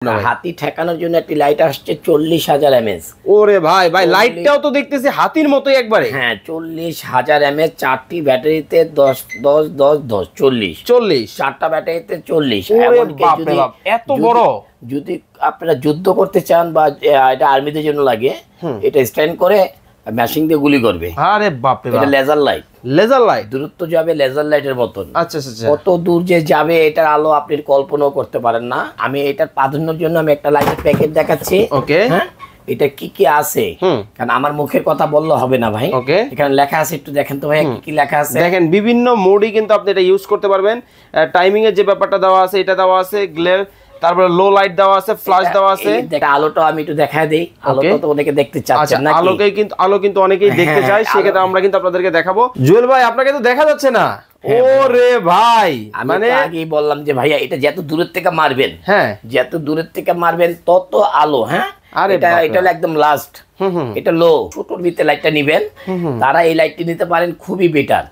হাতি ঠেকানোর জন্য একটি লাইট আসছে 40,000 mAh। ওরে ভাই ভাই লাইটটাও তো দেখতেছি হাতির মতোই একবারে। হ্যাঁ 40,000 mAh, 4টি ব্যাটারিতে 10 10 10 10 40 4টা ব্যাটারিতে 40। এমনকি যদি এত বড় যদি আপনারা যুদ্ধ করতে চান বা এটা আর্মিদের জন্য লাগে, এটা স্ট্যান্ড করে মেশিন দিয়ে গুলি করবে। আরে বাপ রে বাপ, এটা লেজার লাইট। লেজার লাইট দূরত্ব যাবে লেজার লাইটের মতন। আচ্ছা আচ্ছা, কত দূর যে যাবে এটার আলো আপনি কল্পনাও করতে পারেন না। আমি এটার প্রাধান্যের জন্য আমি একটা লাইটের প্যাকেট দেখাচ্ছি। ওকে, হ্যাঁ এটা কি কি আছে, কারণ আমার মুখের কথা বললে হবে না ভাই। ওকে, এখানে লেখা আছে, একটু দেখেন তো ভাই কি কি লেখা আছে। দেখেন বিভিন্ন মোডই কিন্তু আপনি এটা ইউজ করতে পারবেন। টাইমিং এর যে ব্যাপারটা দেওয়া আছে এটা দেওয়া আছে, গ্লেয়ার, তারপরে লো লাইট দেওয়া আছে, ফ্ল্যাশ দেওয়া আছে। আলোটা আমি একটু দেখায় দেই, আলোটা তো অনেকে দেখতে চাচ্ছেন না। আলো কিন্তু অনেকেই দেখতে চায়, সেক্ষেত্রে আমরা কিন্তু আপনাদেরকে দেখাবো। জুয়েল ভাই আপনাকে তো দেখা যাচ্ছে না। ওরে ভাই, মানে আগেই বললাম যে ভাইয়া এটা যত দূরের থেকে মারবেন, হ্যাঁ যত দূরের থেকে মারবেন তত আলো। হ্যাঁ এটা হলো একদম লাস্ট। এটা লো, ছোটর ভিতরে লাইটটা নিবেন, তারা এই লাইটটি নিতে পারেন, খুবই বেটার।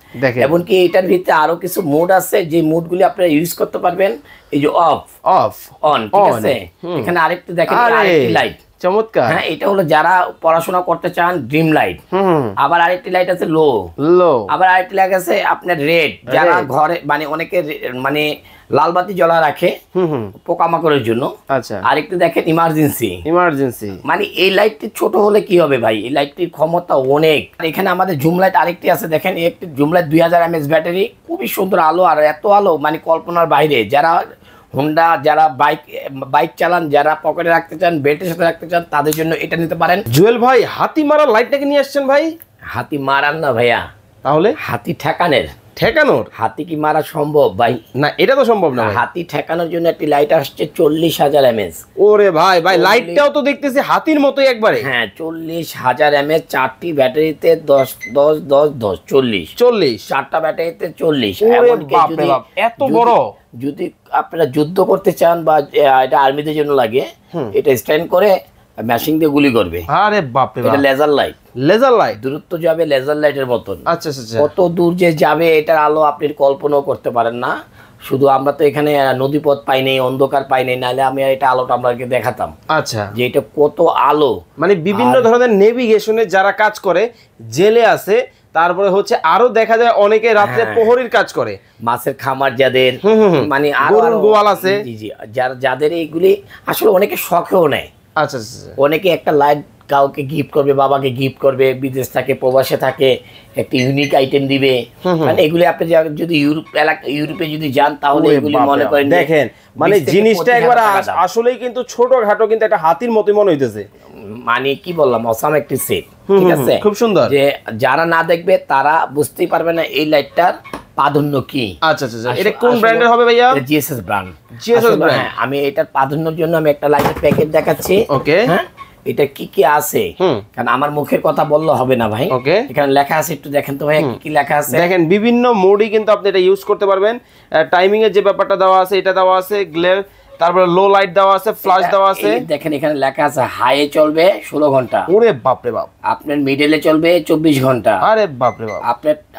এমনকি এটার ভিতরে আরো কিছু মোড আছে, যে মোডগুলি আপনারা ইউজ করতে পারবেন। এই যে অফ অফ অন, ঠিক আছে। এখানে আরেকটু দেখেন, আরেকটি লাইট চমৎকার। হ্যাঁ এটা হলো যারা পড়াশোনা করতে চান ড্রিম লাইট। আবার আরেকটি লাইট আছে লো লো, আবার আরেকটি লাইট আছে আপনার রেড, যারা ঘরে মানে অনেকে মানে লাল বাতি জ্বলা রাখে পোকামাকড়ের জন্য। আচ্ছা, আরেকটু দেখেন ইমার্জেন্সি। ইমার্জেন্সি মানে এই লাইটটি ছোট হলে কি হবে ভাই, এই লাইটটির ক্ষমতা অনেক। এখানে আমাদের জুম লাইট আরেকটি আছে, দেখেন একটি জুম লাইট 2000 mAh ব্যাটারি, খুবই সুন্দর আলো। আর এত আলো মানে কল্পনার বাইরে। যারা হোন্ডা, যারা বাইক চালান, যারা পকেটে রাখতে চান, বেল্টের সাথে রাখতে চান, তাদের জন্য এটা নিতে পারেন। জুয়েল ভাই হাতি মারা লাইটটাকে নিয়ে আসছেন ভাই? হাতি মারার না ভাইয়া, তাহলে হাতি ঠেকানোর। ঠেকানোর? হাতি কি মারা সম্ভব ভাই? না, এটা তো সম্ভব না। হাতি ঠেকানোর জন্য একটি লাইট আসছে 40,000 mAh। ওরে ভাই ভাই লাইটটাও তো দেখতেছি হাতির মতোই একবারে। হ্যাঁ 40,000 mAh, 4টি ব্যাটারিতে 10 10 10 10 40 4টা ব্যাটারিতে 40। এমনকি যদি এত বড় যদি আপনারা যুদ্ধ করতে চান বা এটা আর্মিদের জন্য লাগে, এটা স্ট্যান্ড করে মেশিন দিয়ে গুলি করবে। আরে বাপ রে বাপ, এটা লেজার লাইট। লেজার লাইট, দূরত্ব যাবে লেজার লাইটের মতন। আচ্ছা আচ্ছা, কত দূর যে যাবে এটার আলো আপনি কল্পনাও করতে পারেন না। শুধু আমরা তো এখানে নদীপথ পাই নাই, অন্ধকার পাই নাই, নাহলে আমি এটা আলোটা আপনাকে দেখাতাম। আচ্ছা, যে এটা কত আলো। মানে বিভিন্ন ধরনের নেভিগেশনে যারা কাজ করে, জেলে আছে, তারপরে হচ্ছে আরো দেখা যায় অনেকে রাতে প্রহরীর কাজ করে, মাছের খামার যাদের, মানে গরুর গোয়াল আছে, যাদের এইগুলি আসলে অনেকে শখেও নেয়। আচ্ছা, অনেকে একটা লাইট কাউকে গিফট করবে, বাবাকে গিফট করবে, বিদেশ থাকে প্রবাসে থাকে, একটা ইউনিক আইটেম দিবে। মানে এগুলি আপনি যদি ইউরোপে যদি যান তাহলে এগুলি মনে করেন, দেখেন মানে জিনিসটা একবার আসলেই কিন্তু ছোটখাটো, কিন্তু একটা হাতির মতোই মনে হইতেছে। মানে কি বললাম, অসাম একটি সেট, ঠিক আছে, খুব সুন্দর। যে যারা না দেখবে তারা বুঝতেই পারবে না এই লাইটটার প্রাধান্য কি। আচ্ছা আচ্ছা, এটা কোন ব্র্যান্ডের হবে ভাইয়া? GSS brand. GSS brand. আমি এটার প্রাধান্যের জন্য আমি একটা লাইটের প্যাকেট দেখাচ্ছি। ওকে, হ্যাঁ এটা কি কি আছে, কারণ আমার মুখের কথা বললে হবে না ভাই। ওকে, এখানে লেখা আছে, একটু দেখেন তো ভাই কি কি লেখা আছে। দেখেন বিভিন্ন মোডই কিন্তু আপনি এটা ইউজ করতে পারবেন। টাইমিং এর যে ব্যাপারটা দেওয়া আছে এটা দেওয়া আছে, গ্লেয়ার, তারপরে লো লাইট দেওয়া আছে, ফ্ল্যাশ দেওয়া আছে। দেখেন এখানে লেখা আছে হাইয়ে চলবে 16 ঘন্টা। ওরে বাপ রে বাপ। আপনার মিডলে চলবে 24 ঘন্টা। আরে বাপ রে বাপ।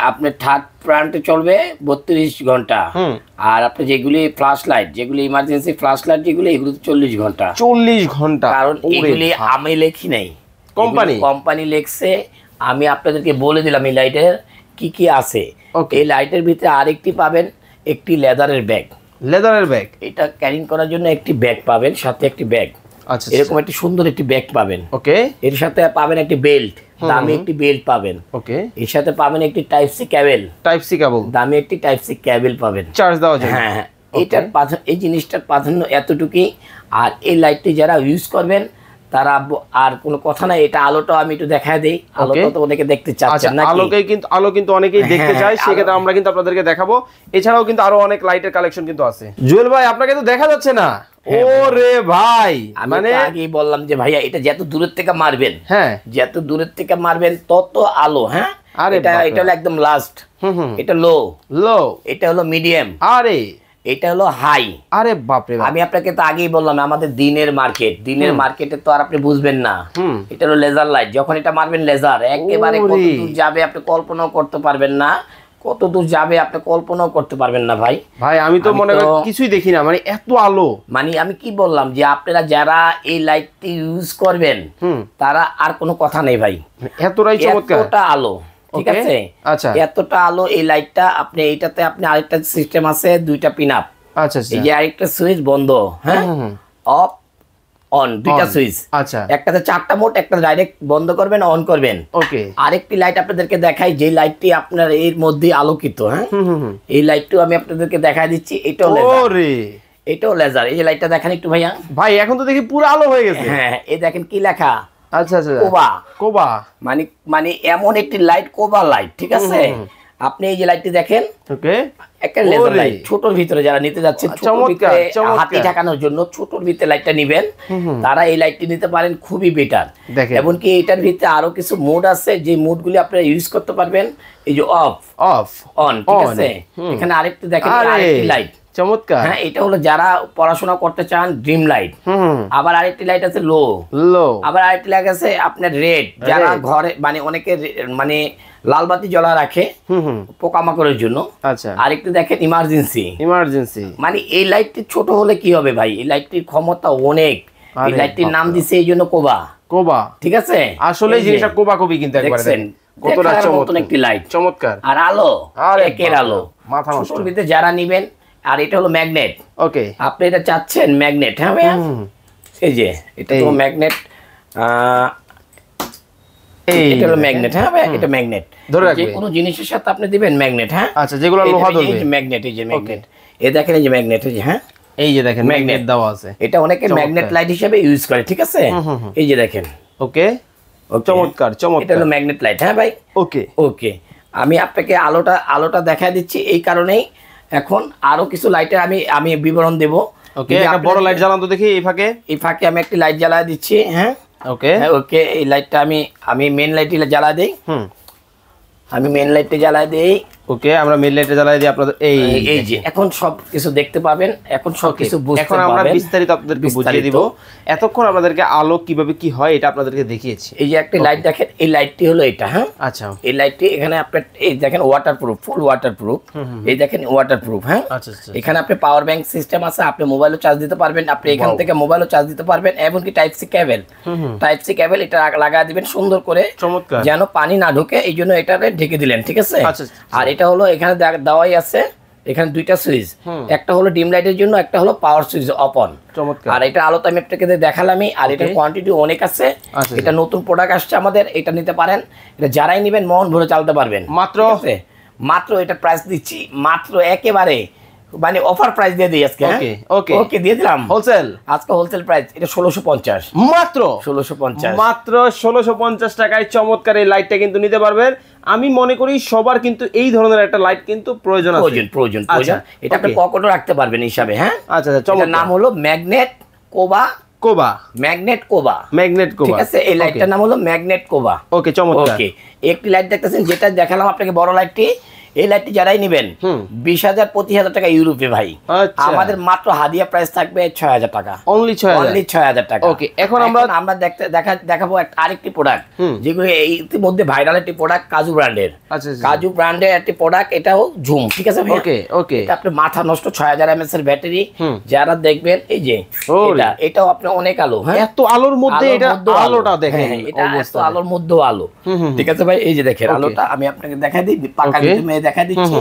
আপনার থার্ড প্রান্তে চলবে 32 ঘন্টা। আর আপনি যেগুলি ফ্ল্যাশ লাইট, যেগুলি ইমার্জেন্সি ফ্ল্যাশ লাইট যেগুলি, এগুলো 40 ঘন্টা। 40 ঘন্টা, কারণ এগুলি আমি লেখি নাই, কোম্পানি লেখছে। আমি আপনাদেরকে বলে দিলাম এই লাইটের কি কি আছে। এই লাইটের ভিতরে আরেকটি পাবেন, একটি লেদারের ব্যাগ। লেদারের ব্যাগ, এটা ক্যারিং করার জন্য একটি ব্যাগ পাবেন, সাথে একটি ব্যাগ। আচ্ছা, এরকম একটি সুন্দর একটি ব্যাগ পাবেন। ওকে, এর সাথে পাবেন একটি বেল্ট, দামি একটি বেল্ট পাবেন। ওকে, এর সাথে পাবেন একটি টাইপ সি কেবল, দামি একটি টাইপ সি কেবল পাবেন, চার্জ দেওয়া যায়। হ্যাঁ, এটার এই জিনিসটার প্রাধান্য এতটুকুই। আর এই লাইটটি যারা ইউজ করবেন তারা আর কোনো কথা নাই। এটা আলোটা আমি একটু দেখায় দেই, আলোটা তো অনেকে দেখতে চাচ্ছেন না। আলো কিন্তু অনেকেই দেখতে চায়, সেক্ষেত্রে আমরা কিন্তু আপনাদেরকে দেখাবো। এছাড়াও কিন্তু আরো অনেক লাইটের কালেকশন কিন্তু আছে। জুয়েল ভাই আপনাকে তো দেখা যাচ্ছে না। ওরে ভাই, মানে আগেই বললাম যে ভাইয়া এটা যত দূরের থেকে মারবেন, হ্যাঁ যত দূরের থেকে মারবেন তত আলো। হ্যাঁ এটা হলো একদম লাস্ট, এটা লো লো, এটা হলো মিডিয়াম, আরে এটা হলো হাই। আরে বাপরে, আমি আপনাকে তো আগেই বললাম আমাদের দিনের মার্কেটে তো আর আপনি বুঝবেন না। এটা হলো লেজার লাইট, যখন এটা মারবেন লেজার একেবারে কত দূর যাবে আপনি কল্পনাও করতে পারবেন না। কত দূর যাবে আপনি কল্পনাও করতে পারবেন না ভাই। ভাই আমি তো মনে করি কিছুই দেখি না, মানে এত আলো। মানে আমি কি বললাম যে আপনারা যারা এই লাইটটি ইউজ করবেন তারা আর কোনো কথা নেই ভাই, এতটাই চমৎকার, এতটা আলো। ঠিক আছে, আচ্ছা এতটা আলো এই লাইটটা। আপনি এইটাতে আপনি আরেকটা সিস্টেম আছে, দুইটা পিন আপ। আচ্ছা, এই যে আরেকটা সুইচ বন্ধ, হ্যাঁ, অফ অন, দুইটা সুইচ। আচ্ছা, একটাতে 4টা মোড, একটা ডাইরেক্ট বন্ধ করবেন অন করবেন। ওকে। আরেকটি লাইট আপনাদেরকে দেখাই, যে লাইটটি আপনার এর মধ্যে আলোকিত। হ্যাঁ, এই লাইটটাও আমি আপনাদেরকে দেখাই দিচ্ছি। এটাও লেজার, এটাও লেজার। এই যে লাইটটা দেখেন একটু ভাইয়া। ভাই এখন তো দেখি পুরো আলো হয়ে গেছে। হ্যাঁ, এই দেখেন কি লেখা। আচ্ছা আচ্ছা, কোবা। কোবা মানে মানে এমন একটি লাইট, কোবা লাইট। ঠিক আছে, আপনি এই যে লাইটটি দেখেন, ওকে, একটা লেজার লাইট। ছোটর ভিতরে যারা নিতে যাচ্ছেন, হাতি ঠেকানোর জন্য ছোটর ভিতরে লাইটটা নিবেন, তারা এই লাইটটি নিতে পারেন, খুবই বেটার। এমনকি এটার ভিতরে আরো কিছু মোড আছে, যে মোডগুলি আপনারা ইউজ করতে পারবেন। এই যে অফ, অফ, অন। ঠিক আছে, এখানে আরেকটি দেখেন, আরেকটি লাইট চমৎকার। হ্যাঁ, এটা হলো যারা পড়াশোনা করতে চান, ড্রিম লাইট। আবার আরেকটি লাইট আছে লো, লো। আবার আরেকটি লাইট আছে আপনার রেড, যারা ঘরে মানে অনেকে মানে লাল বাতি জ্বলা রাখে পোকামাকড়ের জন্য। আচ্ছা, আরেকটি দেখেন ইমার্জেন্সি, ইমার্জেন্সি। মানে এই লাইটটি ছোট হলে কি হবে ভাই, এই লাইটটির ক্ষমতা অনেক। এই লাইটটির নাম দিছে এই জন্য কোবা, কোবা। ঠিক আছে, আসলে জিনিসটা কোবা কবি, কিন্তু একবার দেখেন কতটা চমৎকার একটি লাইট, চমৎকার। আর আলো, একের আলো, মাথা নষ্ট। যারা নিবেন, আর এটা হলো ম্যাগনেট। ওকে, আপনি এটা চাচ্ছেন ম্যাগনেট। হ্যাঁ ভাইয়া, এই যে এটা তো ম্যাগনেট, এটা হলো ম্যাগনেট। হ্যাঁ ভাই, এটা ম্যাগনেট, যে কোনো জিনিসের সাথে আপনি দিবেন ম্যাগনেট। হ্যাঁ, আচ্ছা, যেগুলো লোহা ধরবে, এই যে ম্যাগনেট, এই যে ম্যাগনেট। এই দেখেন, এই যে ম্যাগনেট, এই যে, হ্যাঁ, এই যে দেখেন ম্যাগনেট দেওয়া আছে। এটা অনেকে ম্যাগনেট লাইট হিসেবে ইউজ করে। ঠিক আছে, এই যে দেখেন। ওকে, চমৎকার, চমৎকার। এটা হলো ম্যাগনেট লাইট। হ্যাঁ ভাই, ওকে, ওকে। আমি আপনাকে আলোটা দেখাই দিচ্ছি এই কারণেই। এখন আরো কিছু লাইটের আমি বিবরণ দেব। ওকে, একটা বড় লাইট জ্বালান তো দেখি। এই ফাঁকে আমি একটি লাইট জ্বালা দিচ্ছি। হ্যাঁ, ওকে, ওকে। এই লাইটটা আমি মেন লাইটটি জ্বালা দেই। আমি মেন লাইটটা জ্বালা দেই। ওকে, আমরা মেন লাইটটা জ্বালাই দিই আপনাদের। এই যে এখন সব কিছু দেখতে পাবেন, এখন সব কিছু বুঝতে পারবেন। এখন আমরা বিস্তারিত আপনাদেরকে বুঝিয়ে দিব। এতক্ষণ আপনাদেরকে আলো কিভাবে কি হয় এটা আপনাদেরকে দেখিয়েছি। এই যে একটা লাইট দেখেন, এই লাইটটি হলো এটা। হ্যাঁ, আচ্ছা, এই লাইটটি এখানে আপনার এই দেখেন ওয়াটারপ্রুফ, ফুল ওয়াটারপ্রুফ। এই দেখেন ওয়াটারপ্রুফ। হ্যাঁ, আচ্ছা, এখানে আপনি পাওয়ার ব্যাংক সিস্টেম আছে, আপনি মোবাইলও চার্জ দিতে পারবেন, আপনি এখান থেকে মোবাইলও চার্জ দিতে পারবেন। এমনকি টাইপ সি কেবল, এটা লাগায় দিবেন সুন্দর করে, চমৎকার, যেন পানি না ঢোকে। এই জন্য এটাকে ঢেকে দিলেন। ঠিক আছে, আর এটা হলো এখানে দেওয়াই আছে, এখানে দুইটা সুইচ, একটা হলো ডিম লাইটের জন্য, একটা হলো পাওয়ার সুইচ অফ অন। চমৎকার। আর এটা আলো তো আমি আপনাকে দেখালামই। আর এটার কোয়ান্টিটি অনেক আছে। এটা নতুন প্রোডাক্ট আসছে আমাদের, এটা নিতে পারেন। এটা যারাই নেবেন মন ভরে চালাতে পারবেন। মাত্র এটা প্রাইস দিচ্ছি মাত্র একেবারে মানে অফার প্রাইস দিয়ে দিই আজকে। ওকে, ওকে, ওকে, দিয়ে দিলাম হোলসেল। আজকে হোলসেল প্রাইস এটা 1650, মাত্র 1650, মাত্র 1650 টাকায় চমৎকার এই লাইটটা কিন্তু নিতে পারবেন। আমি মনে করি সবার কিন্তু এই ধরনের একটা লাইট কিন্তু প্রয়োজন আছে, প্রয়োজন। এটা আপনি পকেটে রাখতে পারবেন হিসাবে। হ্যাঁ, আচ্ছা, চমৎকার। নাম হলো ম্যাগনেট কোবা, কোবা, ম্যাগনেট কোবা, ম্যাগনেট কোবা। ঠিক আছে, এই লাইটটার নাম হলো ম্যাগনেট কোবা। ওকে, চমৎকার। ওকে, একটি লাইট দেখতেছেন যেটা দেখালাম আপনাকে, বড় লাইটটি। এই লাইটটি যারাই নেবেন 20,000 25,000 টাকা ইউরোপে ভাই। আমাদের মাত্র হাদিয়া প্রাইস থাকবে 6,000 টাকা, অনলি 6,000 টাকা। ওকে, এখন আমরা দেখাবো আরেকটি প্রোডাক্ট, যেগুলো ইতিমধ্যে ভাইরাল একটি প্রোডাক্ট, কাজু ব্র্যান্ডের। কাজু ব্র্যান্ডের একটি প্রোডাক্ট, এটাও ঝুম। ঠিক আছে ভাই, ওকে, ওকে। এটা আপনি মাথা নষ্ট, 6000 mAh এর ব্যাটারি। যারা দেখবেন এই যে এটাও আপনি অনেক আলো। হ্যাঁ, এত আলোর মধ্যে এটা আলোটা দেখেন, এটা এত আলোর মধ্যেও আলো। ঠিক আছে ভাই, এই যে দেখেন আলোটা আমি আপনাকে দেখাই দিই, পাকা দেখা দিচ্ছি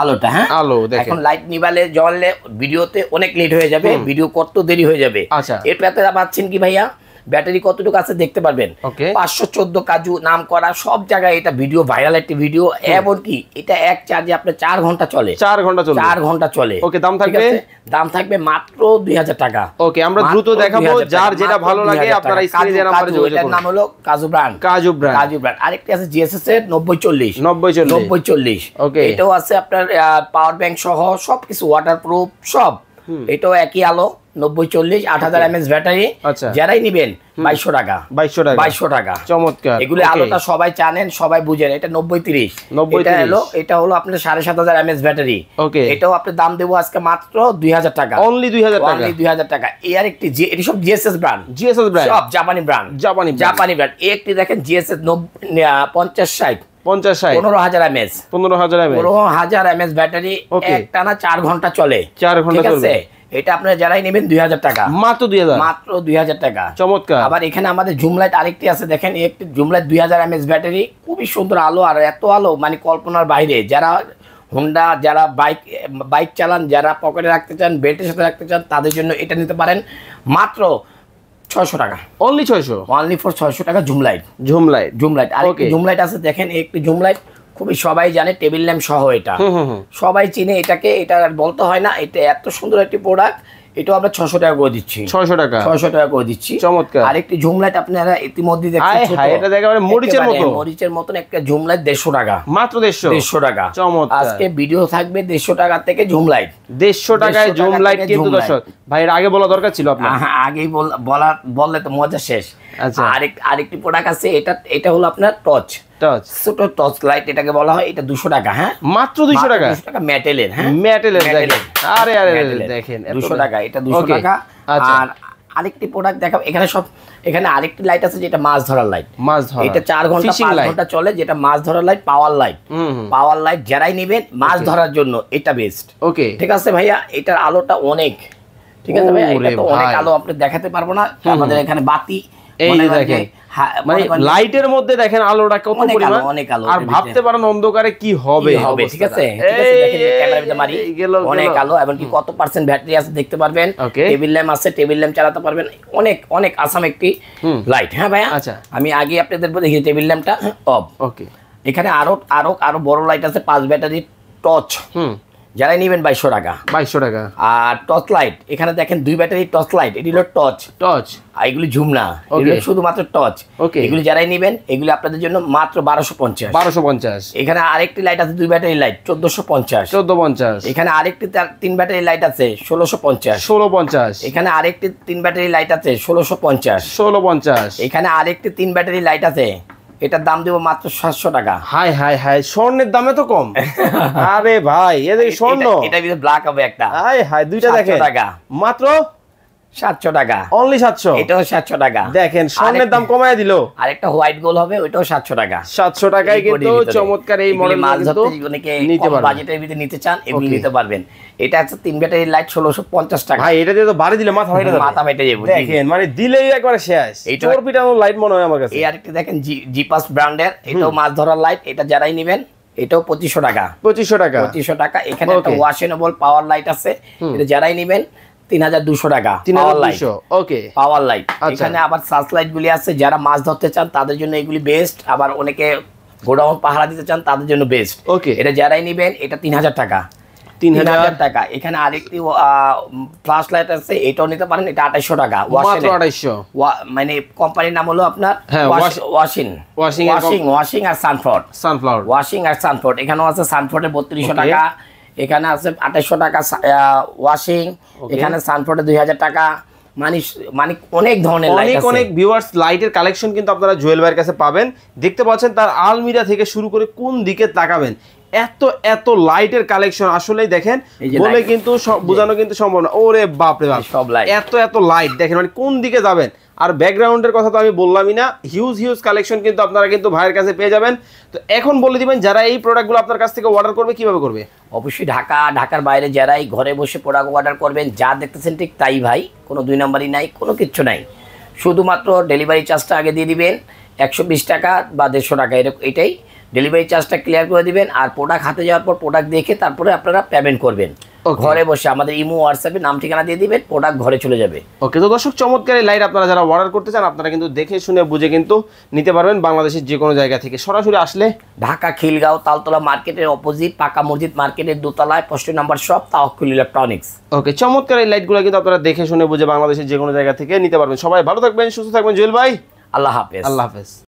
আলোটা। হ্যাঁ, আলো দেখেন। এখন লাইট নিবালে জ্বললে ভিডিওতে অনেক লেট হয়ে যাবে, ভিডিও করতে দেরি হয়ে যাবে। আচ্ছা, এটাতে পাচ্ছেন কি ভাইয়া, ব্যাটারি কতটুকু আছে দেখতে পারবেন। 514 কাজু নাম করা সব জায়গায় এটা ভিডিও ভাইরাল একটি ভিডিও। এমনকি এটা এক চার্জে আপনার 4 ঘন্টা চলে, 4 ঘন্টা চলে। ওকে, দাম থাকবে মাত্র 2000 টাকা। ওকে, আমরা দ্রুত দেখাবো, যার যেটা ভালো লাগে আপনারা স্ক্রিনে দেওয়া নাম্বারে যোগাযোগ করুন। এটার নাম হলো কাজু ব্র্যান্ড, কাজু ব্র্যান্ড। আরেকটি আছে জিএসএস এর 9040। ওকে, এটাও আছে আপনার পাওয়ার ব্যাংক সহ সবকিছু, ওয়াটারপ্রুফ সব। এটাও একই আলো, 9040, 8000 mAh ব্যাটারি। যারাই নিবেন 2200 টাকা। চমৎকার। এগুলো আলোটা সবাই জানেন, সবাই বুঝেন। এটা 9030, এটা হলো আপনার 7500 mAh ব্যাটারি। ওকে, এটাও আপনি দাম দেবো আজকে মাত্র 2000 টাকা, অনলি 2000 টাকা। এর একটি এটি সব জিএসএস ব্র্যান্ড, সব জাপানি ব্র্যান্ড। এই একটি দেখেন জিএসএস 5060 50 60 15000 mAh 15000 mAh ব্যাটারি একটানা 4 ঘন্টা চলে 4 ঘন্টা চলবে। এটা আপনারা যারাই নেবেন 2000 টাকা, মাত্র 2000, মাত্র 2000 টাকা। চমৎকার। আবার এখানে আমাদের জুম লাইট আরেকটি আছে, দেখেন একটি জুম লাইট 2000 mAh ব্যাটারি, খুবই সুন্দর আলো, আর এত আলো মানে কল্পনার বাইরে। যারা হোন্ডা, যারা বাইক চালান, যারা পকেটে রাখতে চান, বেল্টের সাথে রাখতে চান, তাদের জন্য এটা নিতে পারেন মাত্র 600 টাকা, অনলি 600, অনলি ফর 600 টাকা। জুম লাইট আর একটি জুম লাইট আছে, দেখেন একটি জুম লাইট খুবই সবাই জানে, টেবিল ল্যাম্প সহ এটা সবাই চিনে এটাকে, এটা আর বলতে হয় না, এটা এত সুন্দর একটি প্রোডাক্ট। এটাও আমরা 600 টাকা করে দিচ্ছি, 600 টাকা করে দিচ্ছি। চমৎকার। আরেকটি জুম লাইট আপনারা ইতিমধ্যে দেখছেন, এটা একেবারে মরিচের মতন একটা জুম লাইট 150 টাকা, মাত্র 150 টাকা। চমৎকার। আজকে ভিডিও থাকবে 150 টাকা থেকে জুম লাইট, 150 টাকায় জুম লাইট। কিন্তু দর্শক ভাই এর আগে বলা দরকার ছিল আপনার, আগেই বললে তো মজা শেষ। আচ্ছা, আরেকটি প্রোডাক্ট আছে, এটা হলো আপনার টর্চ ছোট টর্চ লাইট, এটাকে বলা হয়। এটা 200 টাকা, হ্যাঁ মাত্র 200 টাকা মেটেলের, হ্যাঁ মেটেলের। দেখেন, আরে দেখেন 200 টাকা, এটা 200 টাকা। আর আরেকটি প্রোডাক্ট দেখাবো, এখানে আরেকটি লাইট আছে যেটা মাছ ধরার লাইট, এটা 4 ঘন্টা 5 ঘন্টা চলে, যেটা মাছ ধরার লাইট, পাওয়ার লাইট। যারাই নেবেন মাছ ধরার জন্য এটা বেস্ট। ওকে, ঠিক আছে ভাইয়া, এটার আলোটা অনেক, ঠিক আছে ভাইয়া, এটা তো অনেক আলো, আপনি দেখাতে পারবো না, আমাদের এখানে বাতি এই দেখেন, মানে লাইটের মধ্যে দেখেন আলোটা কত পরিমাণ, আর ভাবতে পারেন অন্ধকারে কি হবে, ঠিক আছে। দেখেন ক্যামেরার ভিতরে মারি, অনেক আলো, এবং কি কত পার্সেন্ট ব্যাটারি আছে দেখতে পারবেন। টেবিল ল্যাম্প আছে, টেবিল ল্যাম্প চালাতে পারবেন, অনেক আসাম একটি লাইট। হ্যাঁ ভাইয়া, আচ্ছা আমি আগে আপনাদের দেখি টেবিল ল্যাম্পটা অফ। ওকে, এখানে আরো বড় লাইট আছে, 5 ব্যাটারি টর্চ, যারাই নেবেন 2200 টাকা, আর টর্চ লাইট এখানে দেখেন 2 ব্যাটারি টর্চ লাইট, এটি হলো টর্চ, আর এগুলি ঝুম না, এগুলো শুধুমাত্র টর্চ। এগুলি যারাই নেবেন এগুলি আপনাদের জন্য মাত্র 1250। এখানে আরেকটি লাইট আছে 2 ব্যাটারি লাইট, 1450। এখানে আরেকটি 3 ব্যাটারি লাইট আছে 1650। এখানে আরেকটি 3 ব্যাটারি লাইট আছে 1650। এখানে আরেকটি 3 ব্যাটারি লাইট আছে, এটার দাম দেব মাত্র 700 টাকা। হাই স্বর্ণের দামে তো কম। আরে ভাই এদিকে স্বর্ণ, এটা ভিতরে ব্ল্যাক হবে একটা, দুইটা দেখেন টাকা, মাত্র 700 টাকা, অনলি 700। এটাও 700 টাকা। দেখেন স্বর্ণের দাম কমায় দিল। আরেকটা হোয়াইট গোল হবে, ওইটাও 700 টাকা। 700 টাকায় কিন্তু চমৎকার এই মডেল মাল ধরতে অনেকে বাজেটের ভিতরে নিতে চান, এগুলো নিতে পারবেন। এটা আছে 3 ব্যাটারি লাইট 1650 টাকা। ভাই এটা দিয়ে তো বাড়ি দিলে মাথা ফেটে যাবে। দেখেন মানে দিলেই একবারে শেষ, এই চোরপিটানো লাইট মনে হয় আমার কাছে। এই আরেকটা দেখেন জিপাস ব্র্যান্ডের, এটাও মাছ ধরার লাইট, এটা যারাই নেবেন এটাও 2500 টাকা। 2500 টাকা। এখানে একটা ওয়াশেবল পাওয়ার লাইট আছে, এটা যারাই নেবেন 3200 টাকা। ওকে, পাওয়ার লাইট। এখানে আবার সার্চ লাইট গুলি আছে, যারা মাছ ধরতে চান তাদের জন্য এগুলি বেস্ট, আবার অনেকে গোডাউন পাহারা দিতে চান তাদের জন্য বেস্ট। ওকে, এটা যারাই নেবেন এটা 3000 টাকা। 3000 টাকা। এখানে আরেকটি ফ্ল্যাশ লাইট আছে, এটাও নিতে পারেন, এটা 2800 টাকা। মাত্র 2800। মানে কোম্পানির নাম হলো আপনার ওয়াশিং আর সানফ্লাওয়ার। ওয়াশিং আর সানফ্লাওয়ার। এখানেও আছে সানফ্লাওয়ারে 3200 টাকা, এখানে আছে 2800 টাকা ওয়াশিং, এখানে সানফ্লাওয়ারে 2000 টাকা। মানে অনেক ধরনের লাইট আছে, অনেক ভিউয়ার্স লাইটের কালেকশন কিন্তু আপনারা জুয়েল ভাইয়ের কাছে পাবেন। দেখতে পাচ্ছেন তার আলমিরা থেকে শুরু করে কোন দিকে তাকাবেন এত লাইটের কালেকশন, আসলেই দেখেন বলে কিন্তু বোঝানো কিন্তু সম্ভব না। ওরে বাপ রে বাপ, সব লাইট, এত লাইট দেখেন, মানে কোন দিকে যাবেন। আর ব্যাকগ্রাউন্ডের কথা তো আমি বললামই না, হিউজ কালেকশন কিন্তু আপনারা কিন্তু ভাইয়ের কাছে পেয়ে যাবেন। তো এখন বলে দিবেন যারা এই প্রোডাক্টগুলো আপনার কাছ থেকে অর্ডার করবে কিভাবে করবে? অবশ্যই ঢাকার বাইরে যারাই ঘরে বসে প্রোডাক্ট অর্ডার করবেন, যা দেখতেছেন ঠিক তাই ভাই, কোনো 2 নাম্বারই নাই, কোনো কিচ্ছু নাই। শুধুমাত্র ডেলিভারি চার্জটা আগে দিয়ে দিবেন 120 টাকা বা 150 টাকা, এটাই ডেলিভারি চার্জটা ক্লিয়ার করে দিবেন। আর প্রোডাক্ট হাতে যাওয়ার পর প্রোডাক্ট দেখে তারপরে আপনারা পেমেন্ট করবেন। ঘরে বসে আমাদের ইমো হোয়াটসঅ্যাপে নাম ঠিকানা দিয়ে দিবেন, প্রোডাক্ট ঘরে চলে যাবে। ওকে, তো দর্শক চমৎকার এই লাইট আপনারা যারা অর্ডার করতে চান আপনারা কিন্তু দেখে শুনে বুঝে কিন্তু নিতে পারবেন বাংলাদেশের যে কোনো জায়গা থেকে। সরাসরি আসলে ঢাকা খিলগাঁও তালতলা মার্কেটের অপোজিট পাকা মসজিদ মার্কেটের দোতলায় 5 নম্বর শপ তাওয়াক্কুল ইলেকট্রনিক্স। ওকে, চমৎকার এই লাইটগুলো কিন্তু আপনারা দেখে শুনে বুঝে বাংলাদেশের যে কোনো জায়গা থেকে নিতে পারবেন। সবাই ভালো থাকবেন, সুস্থ থাকবেন। জুয়েল ভাই, আল্লাহ হাফেজ।